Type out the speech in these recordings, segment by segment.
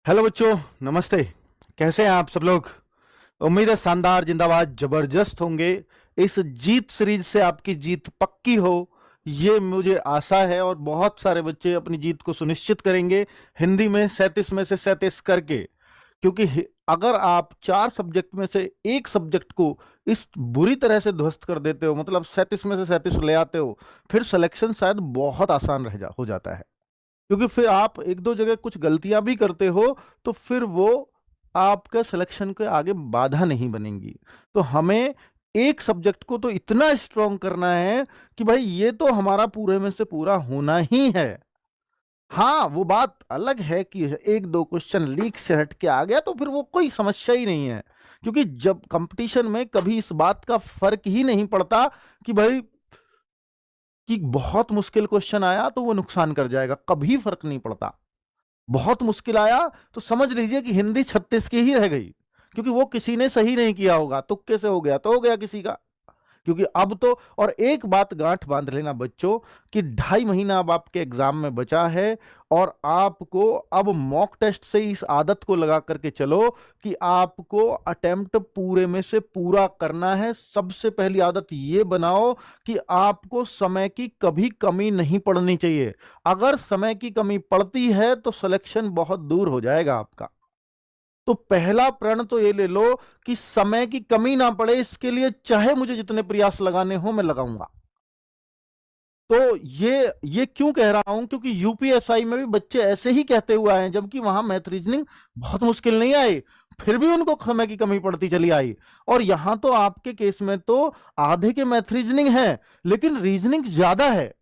Hello बच्चों, नमस्ते। कैसे हैं आप सब लोग? उम्मीद है शानदार, जिंदाबाद, जबरदस्त होंगे। इस जीत सीरीज से आपकी जीत पक्की हो, ये मुझे आशा है। और बहुत सारे बच्चे अपनी जीत को सुनिश्चित करेंगे हिंदी में 37 में से 37 करके। क्योंकि अगर आप 4 सब्जेक्ट में से एक सब्जेक्ट को इस बुरी तरह से ध्वस्त कर देते हो, मतलब 37 में से 37 ले आते हो, फिर सिलेक्शन शायद बहुत आसान हो जाता है। क्योंकि फिर आप एक दो जगह कुछ गलतियां भी करते हो, तो फिर वो आपका सिलेक्शन के आगे बाधा नहीं बनेंगी। तो हमें एक सब्जेक्ट को तो इतना स्ट्रांग करना है कि भाई ये तो हमारा पूरे में से पूरा होना ही है। हाँ, वो बात अलग है कि एक दो क्वेश्चन लीक से हट के आ गया तो फिर वो कोई समस्या ही नहीं है। क्योंकि जब कंपटीशन में कभी इस बात का फर्क ही नहीं पड़ता कि भाई कि बहुत मुश्किल क्वेश्चन आया तो वो नुकसान कर जाएगा, कभी फर्क नहीं पड़ता। बहुत मुश्किल आया तो समझ लीजिए कि हिंदी 36 की ही रह गई, क्योंकि वो किसी ने सही नहीं किया होगा, तुक्के से हो गया तो हो गया किसी का। क्योंकि अब तो, और एक बात गांठ बांध लेना बच्चों, कि 2.5 महीना अब आपके एग्जाम में बचा है। और आपको अब मॉक टेस्ट से इस आदत को लगा करके चलो कि आपको अटेम्प्ट पूरे में से पूरा करना है। सबसे पहली आदत ये बनाओ कि आपको समय की कभी कमी नहीं पड़नी चाहिए। अगर समय की कमी पड़ती है तो सिलेक्शन बहुत दूर हो जाएगा आपका। तो पहला प्रण तो ये ले लो कि समय की कमी ना पड़े, इसके लिए चाहे मुझे जितने प्रयास लगाने हो मैं लगाऊंगा। तो ये क्यों कह रहा हूं? क्योंकि यूपीएसआई में भी बच्चे ऐसे ही कहते हुए आए हैं, जबकि वहां मैथ रीजनिंग बहुत मुश्किल नहीं आई, फिर भी उनको समय की कमी पड़ती चली आई। और यहां तो आपके केस में तो आधे के मैथ रीजनिंग है, लेकिन रीजनिंग ज्यादा है।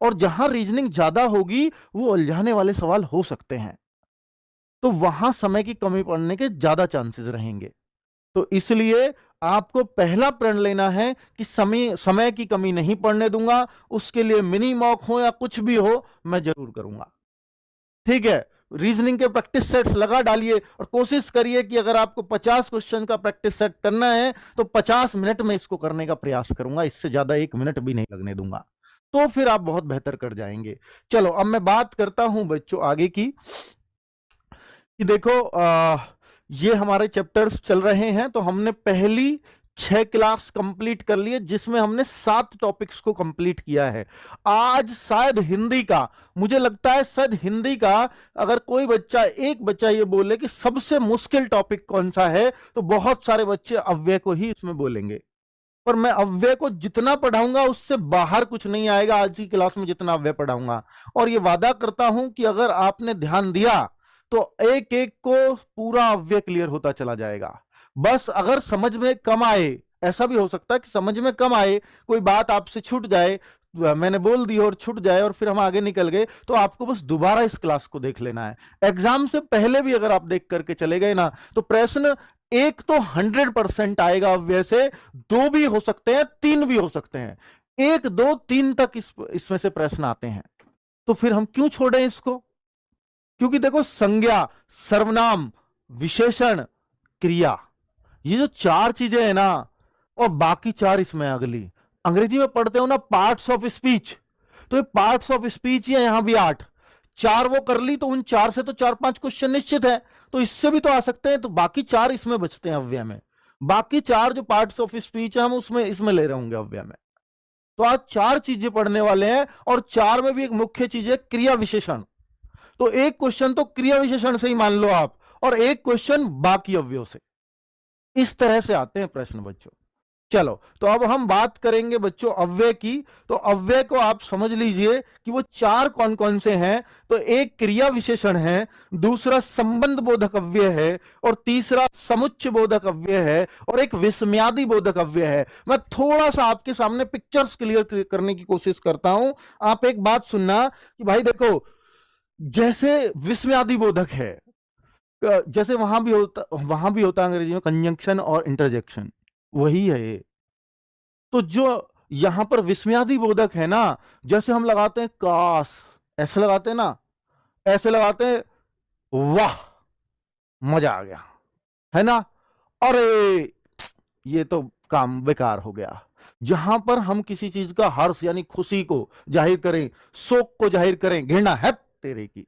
और जहां रीजनिंग ज्यादा होगी वो उलझाने वाले सवाल हो सकते हैं, तो वहां समय की कमी पड़ने के ज्यादा चांसेस रहेंगे। तो इसलिए आपको पहला प्रण लेना है कि समय समय की कमी नहीं पड़ने दूंगा। उसके लिए मिनी मॉक हो या कुछ भी हो, मैं जरूर करूंगा। ठीक है? रीजनिंग के प्रैक्टिस सेट्स लगा डालिए और कोशिश करिए कि अगर आपको 50 क्वेश्चन का प्रैक्टिस सेट करना है तो 50 मिनट में इसको करने का प्रयास करूंगा, इससे ज्यादा 1 मिनट भी नहीं लगने दूंगा। तो फिर आप बहुत बेहतर कर जाएंगे। चलो, अब मैं बात करता हूं बच्चों आगे की, कि देखो ये हमारे चैप्टर्स चल रहे हैं। तो हमने पहली 6 क्लास कंप्लीट कर लिए, जिसमें हमने 7 टॉपिक्स को कंप्लीट किया है। आज शायद हिंदी का, मुझे लगता है शायद हिंदी का, अगर कोई बच्चा, एक बच्चा ये बोले कि सबसे मुश्किल टॉपिक कौन सा है, तो बहुत सारे बच्चे अव्यय को ही इसमें बोलेंगे। पर मैं अव्यय को जितना पढ़ाऊंगा उससे बाहर कुछ नहीं आएगा आज की क्लास में, जितना अव्यय पढ़ाऊंगा। और ये वादा करता हूं कि अगर आपने ध्यान दिया तो एक एक को पूरा अव्यय क्लियर होता चला जाएगा। बस अगर समझ में कम आए, ऐसा भी हो सकता है कि समझ में कम आए, कोई बात आपसे छूट जाए, मैंने बोल दी और छूट जाए और फिर हम आगे निकल गए, तो आपको बस दोबारा इस क्लास को देख लेना है। एग्जाम से पहले भी अगर आप देख करके चले गए ना, तो प्रश्न एक तो 100% आएगा अव्यय से, दो भी हो सकते हैं, तीन भी हो सकते हैं, 1 2 3 तक इसमें से प्रश्न आते हैं। तो फिर हम क्यों छोड़ें इसको? क्योंकि देखो, संज्ञा, सर्वनाम, विशेषण, क्रिया, ये जो 4 चीजें हैं ना, और बाकी 4 इसमें अगली, अंग्रेजी में पढ़ते हो ना पार्ट्स ऑफ स्पीच, तो ये पार्ट्स ऑफ स्पीच ही है, यहां भी 8। 4 वो कर ली तो उन 4 से तो 4-5 क्वेश्चन निश्चित है, तो इससे भी तो आ सकते हैं। तो बाकी 4 इसमें बचते हैं अव्यय में। बाकी 4 जो पार्ट्स ऑफ स्पीच है हम उसमें इसमें ले रहे होंगे अव्यय में। तो आज 4 चीजें पढ़ने वाले हैं, और 4 में भी एक मुख्य चीज है क्रिया विशेषण। तो एक क्वेश्चन तो क्रिया विशेषण से ही मान लो आप, और एक क्वेश्चन बाकी अवयव से। इस तरह से आते हैं प्रश्न बच्चों। चलो, तो अब हम बात करेंगे बच्चों अव्यय की। तो अव्यय को आप समझ लीजिए कि वो 4 कौन कौन से हैं। तो एक क्रिया विशेषण है, दूसरा संबंध बोधक अव्यय है, और तीसरा समुच्चय बोधक अव्यय है, और एक विस्मयादि बोधक अव्यय है। मैं थोड़ा सा आपके सामने पिक्चर्स क्लियर करने की कोशिश करता हूं। आप एक बात सुनना कि भाई देखो, जैसे विस्मयादि बोधक है, जैसे वहां भी होता अंग्रेजी में कंजंक्शन और इंटरजेक्शन, वही है ये। तो जो यहां पर विस्मयादि बोधक है ना, जैसे हम लगाते हैं काश, ऐसे लगाते हैं ना, ऐसे लगाते हैं, वाह, मजा आ गया, है ना, अरे ये तो काम बेकार हो गया। जहां पर हम किसी चीज का हर्ष यानी खुशी को जाहिर करें, शोक को जाहिर करें, घृणा है तेरे की,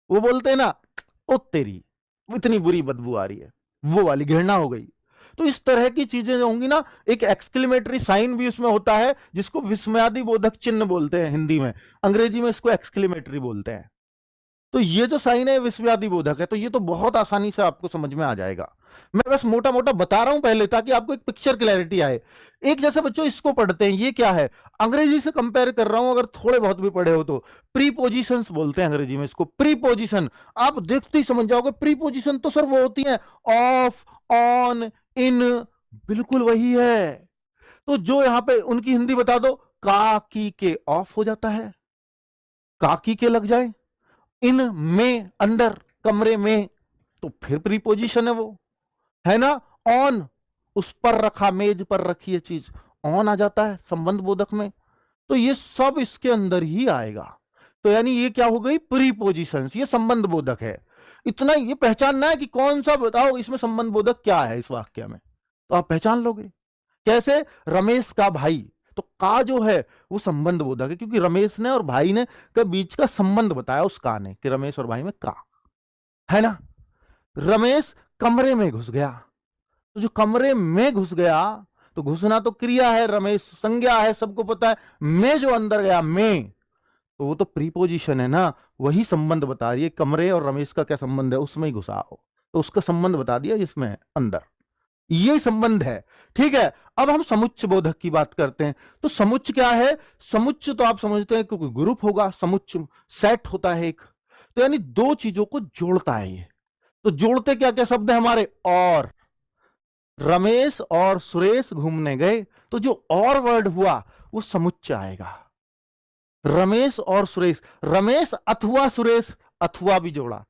वो बोलते हैं ना, ओ तेरी, इतनी बुरी बदबू आ रही है, वो वाली घृणा हो गई। तो इस तरह की चीजें जो होंगी ना, एक एक्सक्लेमेटरी साइन भी उसमें होता है जिसको विस्मयादि बोधक चिन्ह बोलते हैं हिंदी में, अंग्रेजी में इसको एक्सक्लेमेटरी बोलते हैं। तो ये जो साइन है विस्मयादि बोधक है, तो ये तो बहुत आसानी से आपको समझ में आ जाएगा। मैं बस मोटा मोटा बता रहा हूं पहले, ताकि आपको एक पिक्चर क्लैरिटी आए। एक जैसे बच्चों इसको पढ़ते हैं, ये क्या है, अंग्रेजी से कंपेयर कर रहा हूं, अगर थोड़े बहुत भी पढ़े हो तो। प्रीपोजिशंस बोलते हैं अंग्रेजी में इसको, प्रीपोजिशन। आप देखते ही समझ जाओगे, प्रीपोजिशन तो सर वो होती है ऑफ, ऑन, इन, बिल्कुल वही है। तो जो यहां पे उनकी हिंदी बता दो, का की के ऑफ हो जाता है, का की के लग जाए, इन में अंदर, कमरे में, तो फिर प्रीपोजिशन है वो, है ना। ऑन, उस पर रखा, मेज पर रखी है चीज, ऑन आ जाता है संबंध बोधक में। तो ये सब इसके अंदर ही आएगा। तो यानी ये क्या हो गई, प्रीपोजिशंस, ये संबंध बोधक है। इतना ये पहचानना है कि कौन सा, बताओ इसमें संबंध बोधक क्या है इस वाक्य में, तो आप पहचान लोगे। कैसे, रमेश का भाई, तो का जो है वो संबंध बोधक है, क्योंकि रमेश ने और भाई ने के बीच का संबंध बताया उस का ने, कि रमेश और भाई में का है ना। रमेश कमरे में घुस गया, तो जो कमरे में घुस गया, तो घुसना तो क्रिया है, रमेश संज्ञा है, सबको पता है। मैं जो अंदर गया, मैं, तो वो तो प्रीपोजिशन है ना, वही संबंध बता रही है। कमरे और रमेश का क्या संबंध है, उसमें ही घुसा हो, तो उसका संबंध बता दिया जिसमें है अंदर, ये संबंध है। ठीक है, अब हम समुच्चय बोधक की बात करते हैं। तो समुच्चय क्या है, समुच्चय तो आप समझते हैं क्योंकि ग्रुप होगा, समुच्चय सेट होता है एक, तो यानी दो चीजों को जोड़ता है ये। तो जोड़ते क्या क्या शब्द है हमारे, और, रमेश और सुरेश घूमने गए, तो जो और वर्ड हुआ वो समुच्चय आएगा। रमेश और सुरेश, रमेश अथवा सुरेश, अथवा भी जोड़ा,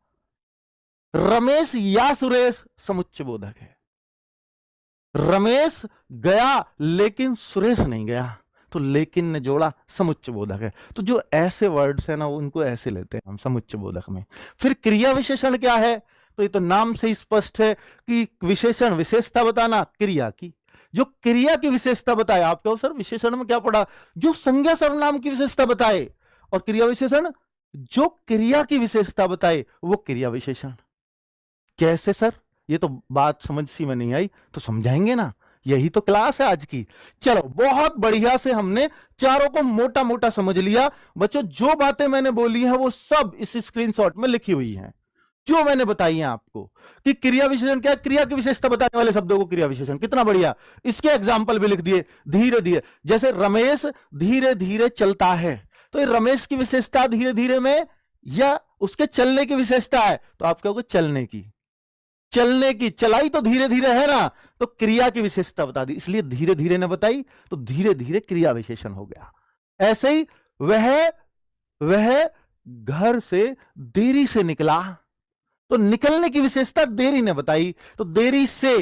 रमेश या सुरेश, समुच्चय बोधक है। रमेश गया लेकिन सुरेश नहीं गया, तो लेकिन ने जोड़ा, समुच्चय बोधक है। तो जो ऐसे वर्ड्स है ना, उनको ऐसे लेते हैं हम समुच्चय बोधक में। फिर क्रिया विशेषण क्या है, तो ये तो नाम से ही स्पष्ट है कि विशेषण, विशेषता बताना क्रिया की। जो क्रिया की विशेषता बताए, आप कहो सर विशेषण में क्या पढ़ा, जो संज्ञा सर्वनाम की विशेषता बताए, और क्रिया विशेषण जो क्रिया की विशेषता बताए वो क्रिया विशेषण। कैसे सर, ये तो बात समझ सी में नहीं आई, तो समझाएंगे ना, यही तो क्लास है आज की। चलो, बहुत बढ़िया से हमने चारों को मोटा मोटा समझ लिया बच्चों। जो बातें मैंने बोली हैं वो सब इस स्क्रीनशॉट में लिखी हुई हैं, जो मैंने बताई है आपको, कि क्रिया विशेषण क्या है, क्रिया की विशेषता बताने वाले शब्दों को क्रिया विशेषण। कितना बढ़िया, इसके एग्जाम्पल भी लिख दिए, धीरे धीरे। जैसे रमेश धीरे धीरे चलता है, तो ये रमेश की विशेषता धीरे धीरे में, या उसके चलने की विशेषता है, तो आप कहोगे चलने की, चलने की, चलाई तो धीरे धीरे है ना, तो क्रिया की विशेषता बता दी, इसलिए धीरे धीरे ने बताई, तो धीरे धीरे क्रिया विशेषण हो गया। ऐसे ही वह घर से देरी से निकला, तो निकलने की विशेषता देरी ने बताई, तो देरी से,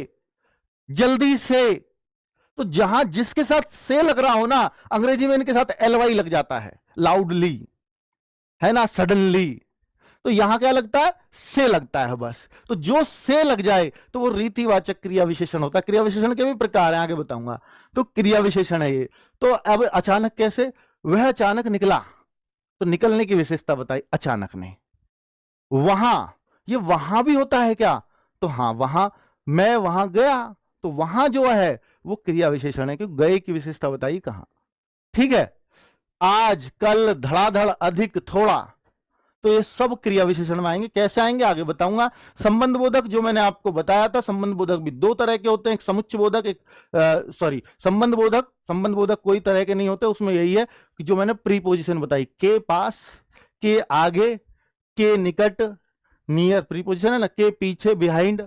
जल्दी से। तो जहां जिसके साथ से लग रहा हो ना, अंग्रेजी में इनके साथ एलवाई लग जाता है, लाउडली, है ना, सडनली। तो यहां क्या लगता है, से लगता है बस। तो जो से लग जाए तो वो रीतिवाचक क्रिया विशेषण होता है। क्रिया विशेषण के भी प्रकार हैं, आगे बताऊंगा। तो क्रिया विशेषण है ये। तो अब अचानक कैसे, वह अचानक निकला, तो निकलने की विशेषता बताई अचानक ने। वहां, ये वहां भी होता है क्या, तो हाँ, वहां, मैं वहां गया, तो वहां जो है वो क्रिया विशेषण है, क्योंकि गए की विशेषता बताई कहां। ठीक है, आज, कल, धड़ाधड़, अधिक, थोड़ा, तो ये सब क्रिया विशेषण में आएंगे। कैसे आएंगे आगे बताऊंगा। संबंध बोधक जो मैंने आपको बताया था, संबंध बोधक भी दो तरह के होते हैं, एक समुच्चय बोधक, एक संबंध बोधक। संबंध बोधक कोई तरह के नहीं होते, उसमें यही है कि जो मैंने प्रीपोजिशन बताई, के पास, के आगे, के निकट, नियर प्रीपोजिशन है ना, के पीछे, बिहाइंड,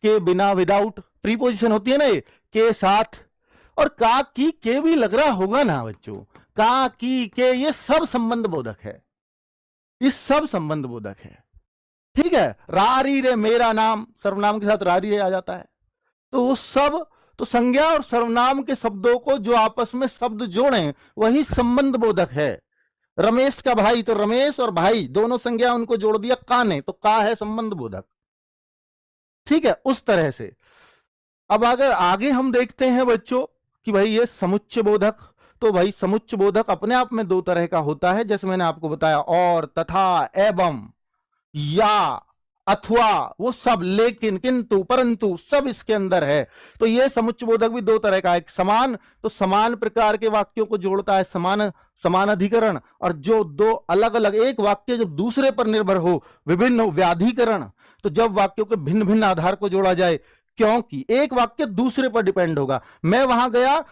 के बिना, विदाउट प्रीपोजिशन होती है ना ये, के साथ, और का की के भी लग रहा होगा ना बच्चों, का की के, ये सब संबंध बोधक है, ये सब संबंध बोधक है। ठीक है, रारी रे मेरा नाम, सर्वनाम के साथ रारी रे आ जाता है, तो वो सब, तो संज्ञा और सर्वनाम के शब्दों को जो आपस में शब्द जोड़े वही संबंध बोधक है। रमेश का भाई, तो रमेश और भाई दोनों संज्ञा, उनको जोड़ दिया का ने, तो का है संबंध बोधक। ठीक है, उस तरह से। अब अगर आगे हम देखते हैं बच्चों कि भाई ये समुच्चय बोधक, तो भाई समुच्चय बोधक अपने आप में दो तरह का होता है, जैसे मैंने आपको बताया, और, तथा, एवं, या, अथवा, वो सब, लेकिन, किंतु, परंतु, सब इसके अंदर है। तो ये समुच्चयबोधक भी दो तरह का है, एक समान, तो समान प्रकार के वाक्यों को जोड़ता है समान, समान अधिकरण, और जो दो अलग अलग, एक वाक्य जब दूसरे पर निर्भर हो, विभिन्न हो, व्याधिकरण। तो जब वाक्यों के भिन्न भिन्न आधार को जोड़ा जाए, क्योंकि एक वाक्य दूसरे पर डिपेंड होगा, मैं वहां गया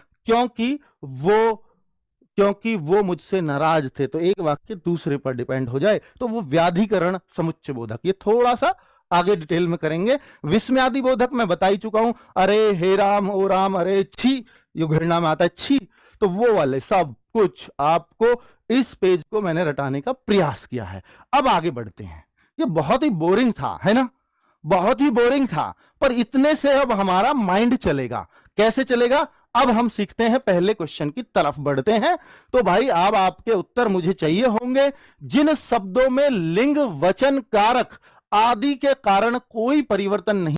क्योंकि वो मुझसे नाराज थे, तो एक वाक्य दूसरे पर डिपेंड हो जाए तो वो व्याधिकरण समुच्चयबोधक। ये थोड़ा सा आगे डिटेल में करेंगे। विस्मयादि बोधक मैं बता ही चुका हूं, अरे हे राम, ओ राम, अरे छी, यो घृणा में आता है छी, तो वो वाले सब कुछ आपको इस पेज को मैंने रटाने का प्रयास किया है। अब आगे बढ़ते हैं। ये बहुत ही बोरिंग था, है ना, बहुत ही बोरिंग था, पर इतने से अब हमारा माइंड चलेगा। कैसे चलेगा? अब हम सीखते हैं, पहले क्वेश्चन की तरफ बढ़ते हैं। तो भाई अब आपके उत्तर मुझे चाहिए होंगे। जिन शब्दों में लिंग, वचन, कारक आदि के कारण कोई परिवर्तन नहीं